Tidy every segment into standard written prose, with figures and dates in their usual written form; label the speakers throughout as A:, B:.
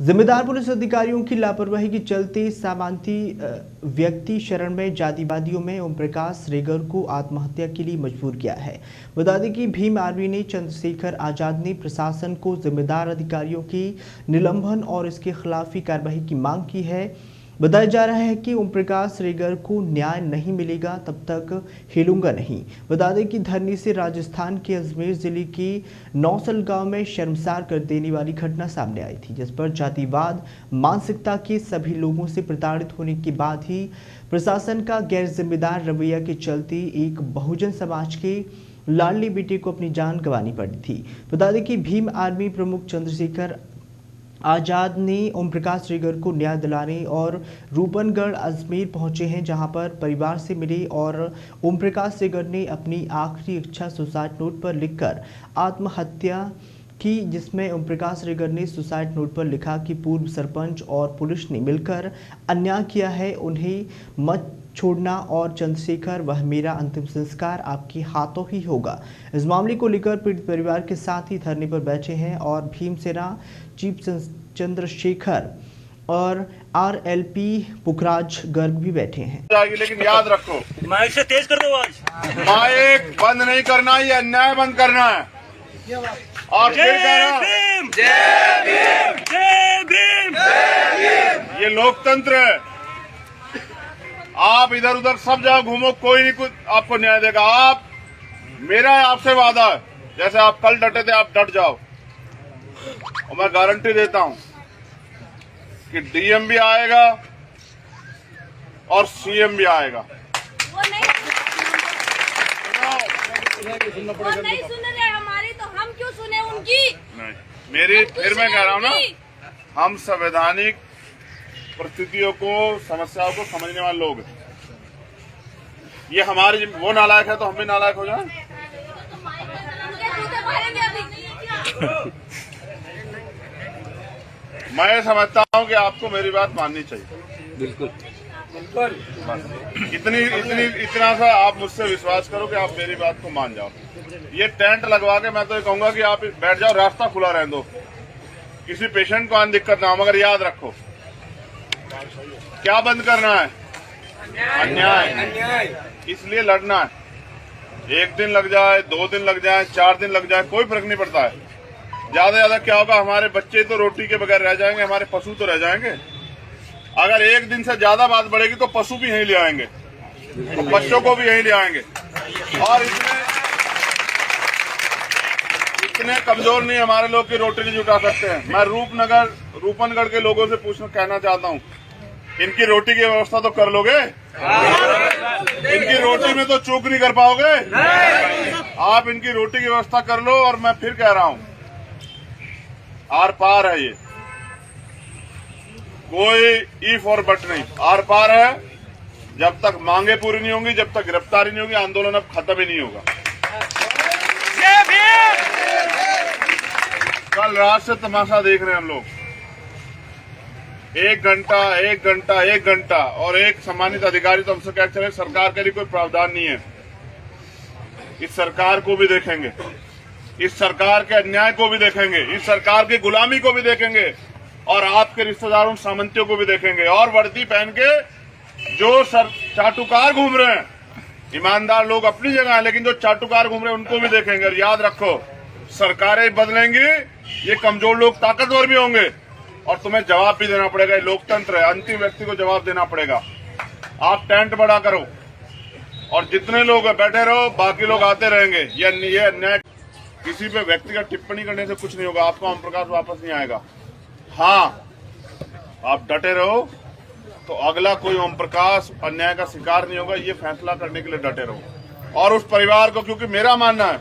A: जिम्मेदार पुलिस अधिकारियों की लापरवाही के चलते सामान्य व्यक्ति शरण में जातिवादियों में ओम प्रकाश रेगर को आत्महत्या के लिए मजबूर किया है। बता दें कि भीम आर्मी ने चंद्रशेखर आजाद ने प्रशासन को जिम्मेदार अधिकारियों की निलंबन और इसके खिलाफ कार्रवाई की मांग की है। बताया जा रहा है कि ओम प्रकाश रेगर को न्याय नहीं मिलेगा तब तक हिलूंगा नहीं। बता दें कि धरनी से राजस्थान के अजमेर जिले के नौसल गांव में शर्मसार कर देने वाली घटना सामने आई थी, जिस पर जातिवाद मानसिकता के सभी लोगों से प्रताड़ित होने के बाद ही प्रशासन का गैर जिम्मेदार रवैया के चलते एक बहुजन समाज के लाडले बेटे को अपनी जान गंवानी पड़ी थी। बता दें कि भीम आर्मी प्रमुख चंद्रशेखर आजाद ने ओम प्रकाश रेगर को न्याय दिलाने और रूपनगढ़ अजमेर पहुंचे हैं, जहां पर परिवार से मिले और ओम प्रकाश रेगर ने अपनी आखिरी इच्छा सुसाइड नोट पर लिखकर आत्महत्या की, जिसमें ओम प्रकाश रेगर ने सुसाइड नोट पर लिखा कि पूर्व सरपंच और पुलिस ने मिलकर अन्याय किया है, उन्हें मत छोड़ना और चंद्रशेखर वह मेरा अंतिम संस्कार आपके हाथों ही होगा। इस मामले को लेकर पीड़ित परिवार के साथ ही धरने पर बैठे हैं और भीमसेना चीफ चंद्रशेखर और आरएलपी पुखराज गर्ग भी बैठे हैं।
B: लेकिन याद रखो,
C: माइक से तेज कर दो आवाज।
B: माइक बंद नहीं करना, ये अन्याय बंद करना है। और फिर कह रहा हूं,
C: जय भीम, जय भीम, जय भीम।
B: ये लोकतंत्र है। आप इधर उधर सब जगह घूमो, कोई नहीं कुछ आपको न्याय देगा। आप मेरा आपसे वादा है, जैसे आप कल डटे थे आप डट जाओ, और मैं गारंटी देता हूं कि डीएम भी आएगा और सीएम भी आएगा।
D: वो नहीं सुन रहे हमारी, तो हम क्यों सुने उनकी?
B: नहीं, मेरी फिर मैं कह रहा हूं ना, हम संवैधानिक परिस्थितियों को, समस्याओं को समझने वाले लोग हैं। ये हमारे वो नालायक है तो हम भी नालायक हो जाए। मैं समझता हूं कि आपको मेरी बात माननी चाहिए।
C: बिल्कुल।
B: इतना सा आप मुझसे विश्वास करो कि आप मेरी बात को मान जाओ। ये टेंट लगवा के मैं तो ये कहूंगा कि आप बैठ जाओ, रास्ता खुला रहने दो, किसी पेशेंट को आने दिक्कत ना हो। मगर याद रखो, क्या बंद करना है? अन्याय। इसलिए लड़ना है। 1 दिन लग जाए, 2 दिन लग जाए, 4 दिन लग जाए, कोई फर्क नहीं पड़ता है। ज्यादा से ज्यादा क्या होगा, हमारे बच्चे तो रोटी के बगैर रह जाएंगे, हमारे पशु तो रह जाएंगे। अगर 1 दिन से ज्यादा बात बढ़ेगी तो पशु भी यहीं ले आएंगे, तो बच्चों को भी यहीं ले आएंगे। और इतने कमजोर नहीं हमारे लोग की रोटी नहीं जुटा सकते हैं। मैं रूपनगढ़ के लोगों से कहना चाहता हूं, इनकी रोटी की व्यवस्था तो कर लोगे? इनकी रोटी में तो चूक नहीं कर पाओगे? आप इनकी रोटी की व्यवस्था कर लो। और मैं फिर कह रहा हूं, आर पार है, ये कोई इफ और बट नहीं, आर पार है। जब तक मांगे पूरी नहीं होंगी, जब तक गिरफ्तारी नहीं होगी, आंदोलन अब खत्म ही नहीं होगा। कल रात से तमाशा देख रहे हैं हम लोग, 1 घंटा और एक सम्मानित अधिकारी तो हमसे क्या चले, सरकार के लिए कोई प्रावधान नहीं है। इस सरकार को भी देखेंगे, इस सरकार के अन्याय को भी देखेंगे, इस सरकार की गुलामी को भी देखेंगे, और आपके रिश्तेदारों सामंतियों को भी देखेंगे। और वर्दी पहन के जो चाटुकार घूम रहे हैं, ईमानदार लोग अपनी जगह है, लेकिन जो चाटुकार घूम रहे हैं उनको भी देखेंगे। और याद रखो, सरकारें बदलेंगी, ये कमजोर लोग ताकतवर भी होंगे और तुम्हें जवाब भी देना पड़ेगा। ये लोकतंत्र है, अंतिम व्यक्ति को जवाब देना पड़ेगा। आप टेंट बड़ा करो और जितने लोग बैठे रहो, बाकी लोग आते रहेंगे। ये अन्याय, किसी पे व्यक्तिगत टिप्पणी करने से कुछ नहीं होगा। आपका ओम प्रकाश वापस नहीं आएगा। हाँ, आप डटे रहो तो अगला कोई ओम प्रकाश अन्याय का शिकार नहीं होगा। ये फैसला करने के लिए डटे रहो। और उस परिवार को, क्योंकि मेरा मानना है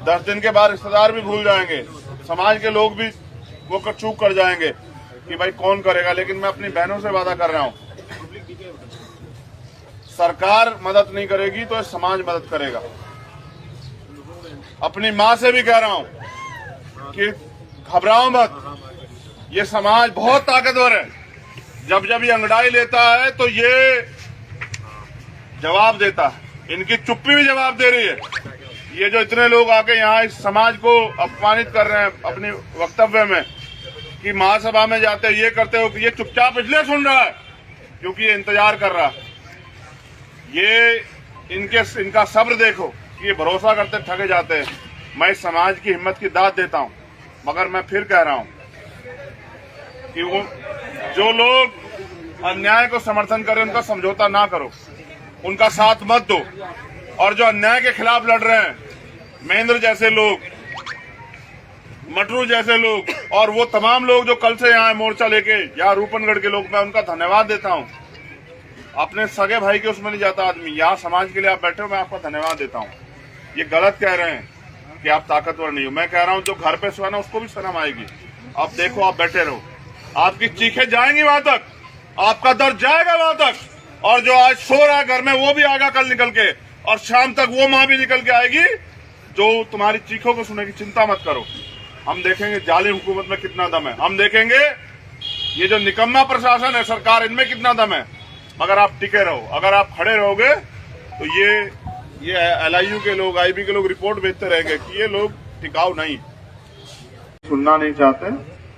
B: 10 दिन के बाद रिश्तेदार भी भूल जाएंगे, समाज के लोग भी वो चूक कर जाएंगे कि भाई कौन करेगा। लेकिन मैं अपनी बहनों से वादा कर रहा हूं, सरकार मदद नहीं करेगी तो समाज मदद करेगा। अपनी मां से भी कह रहा हूं कि घबराओ मत, ये समाज बहुत ताकतवर है। जब जब ये अंगड़ाई लेता है तो ये जवाब देता है। इनकी चुप्पी भी जवाब दे रही है। ये जो इतने लोग आके यहाँ इस समाज को अपमानित कर रहे हैं अपने वक्तव्य में, कि महासभा में जाते हो ये करते हो, कि ये चुपचाप इसलिए सुन रहा है क्योंकि ये इंतजार कर रहा है। ये इनका सब्र देखो कि ये भरोसा करते ठगे जाते हैं। मैं इस समाज की हिम्मत की दाद देता हूं, मगर मैं फिर कह रहा हूं कि वो जो लोग अन्याय को समर्थन करें उनका समझौता ना करो, उनका साथ मत दो। और जो अन्याय के खिलाफ लड़ रहे हैं, महेंद्र जैसे लोग, मटरू जैसे लोग और वो तमाम लोग जो कल से यहाँ मोर्चा लेके, यहाँ रूपनगढ़ के लोग, मैं उनका धन्यवाद देता हूँ। अपने सगे भाई के उसमें नहीं जाता आदमी, यहाँ समाज के लिए आप बैठे हो, मैं आपका धन्यवाद देता हूँ। ये गलत कह रहे हैं कि आप ताकतवर नहीं हो। मैं कह रहा हूँ जो घर पे सोना उसको भी शर्म आएगी। आप देखो, आप बैठे रहो, आपकी चीखें जाएंगी वहां तक, आपका दर्द जाएगा वहां तक। और जो आज सो रहा है घर में वो भी आएगा कल निकल के, और शाम तक वो माँ भी निकल के आएगी जो तुम्हारी चीखों को सुनेगी। चिंता मत करो, हम देखेंगे जालिम हुकूमत में कितना दम है, हम देखेंगे ये जो निकम्मा प्रशासन है सरकार, इनमें कितना दम है। मगर आप टिके रहो, अगर आप खड़े रहोगे तो ये LIU के लोग, IB के लोग रिपोर्ट भेजते रहेंगे कि ये लोग टिकाऊ नहीं, सुनना नहीं चाहते।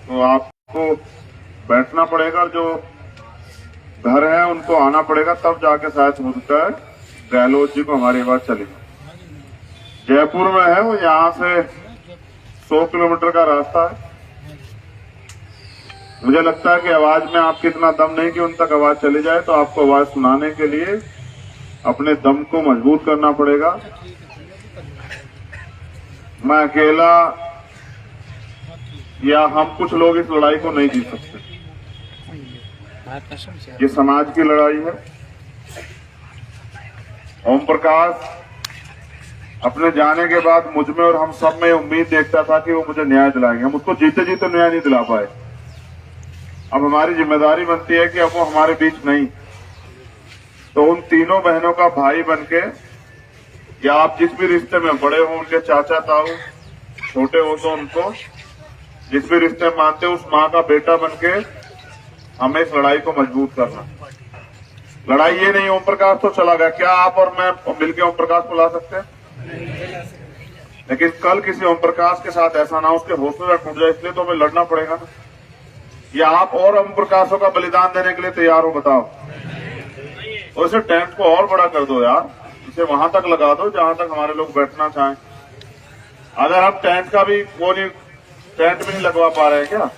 B: तो आपको बैठना पड़ेगा, जो घर है उनको आना पड़ेगा, तब जाके शायद हो सकता है गहलोत जी को हमारी बात चलेगी। जयपुर में है वो, यहाँ से 100 किलोमीटर का रास्ता है। मुझे लगता है कि आवाज में आपके इतना दम नहीं कि उन तक आवाज चली जाए, तो आपको आवाज सुनाने के लिए अपने दम को मजबूत करना पड़ेगा। मैं अकेला या हम कुछ लोग इस लड़ाई को नहीं जीत सकते। ये समाज की लड़ाई है। ओम प्रकाश अपने जाने के बाद मुझ में और हम सब में उम्मीद देखता था कि वो मुझे न्याय दिलाएंगे। हम उसको जीते जीते न्याय नहीं दिला पाए। अब हमारी जिम्मेदारी बनती है कि अब वो हमारे बीच नहीं, तो उन तीनों बहनों का भाई बनके, या आप जिस भी रिश्ते में बड़े हो, उनके चाचा ताऊ, छोटे हो तो उनको जिस भी रिश्ते में मानते हो, उस माँ का बेटा बनके हमें इस लड़ाई को मजबूत करना। लड़ाई ये नहीं ओम प्रकाश तो चला गया, क्या आप और मैं मिलकर ओम प्रकाश को ला सकते हैं? लेकिन कल किसी ओम प्रकाश के साथ ऐसा ना, उसके हौसले टूट जाए, इसलिए तो हमें लड़ना पड़ेगा ना। या आप और ओम प्रकाशों का बलिदान देने के लिए तैयार हो? बताओ। और इसे टेंट को और बड़ा कर दो यार, इसे वहां तक लगा दो जहां तक हमारे लोग बैठना चाहें। अगर आप टेंट का भी टेंट भी नहीं लगवा पा रहे हैं क्या,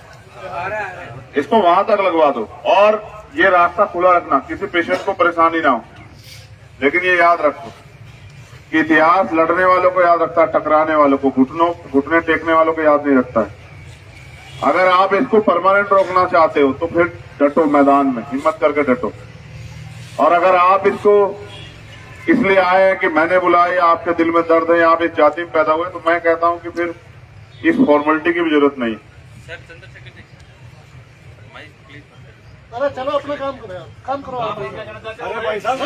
B: इसको वहां तक लगवा दो। और ये रास्ता खुला रखना, किसी पेशेंट को परेशानी ना हो। लेकिन ये याद रखो कि इतिहास लड़ने वालों को याद रखता है, टकराने वालों को, घुटने टेकने वालों को याद नहीं रखता है। अगर आप इसको परमानेंट रोकना चाहते हो तो फिर डटो मैदान में, हिम्मत करके डटो। और अगर आप इसको इसलिए आए हैं कि मैंने बुलाया, या आपके दिल में दर्द है, या आप इस जाति में पैदा हुए, तो मैं कहता हूं कि फिर इस फॉर्मेलिटी की भी जरूरत नहीं।
E: अरे चलो अपना काम करो, काम करो आप।
C: अरे भाई साहब,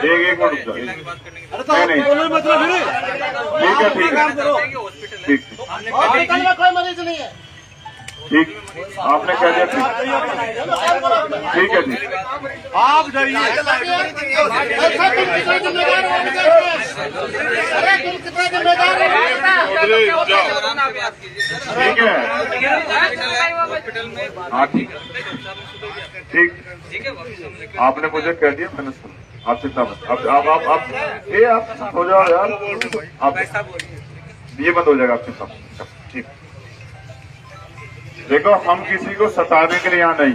B: एक मिनट रुक जाओ। नहीं
E: मतलब
B: ठीक है, ठीक है, ठीक
E: कोई मरीज नहीं है।
B: ठीक, आपने कह दिया ठीक है जी।
C: आप जाइए।
B: ठीक है, हाँ ठीक ठीक, आपने मुझे कह दिया, मैंने सुना। आप चिंता मत, आप हो जाओ यार, आप ये बंद हो जाएगा, आप चिंता मत। ठीक, देखो हम किसी को सताने के लिए यहाँ नहीं,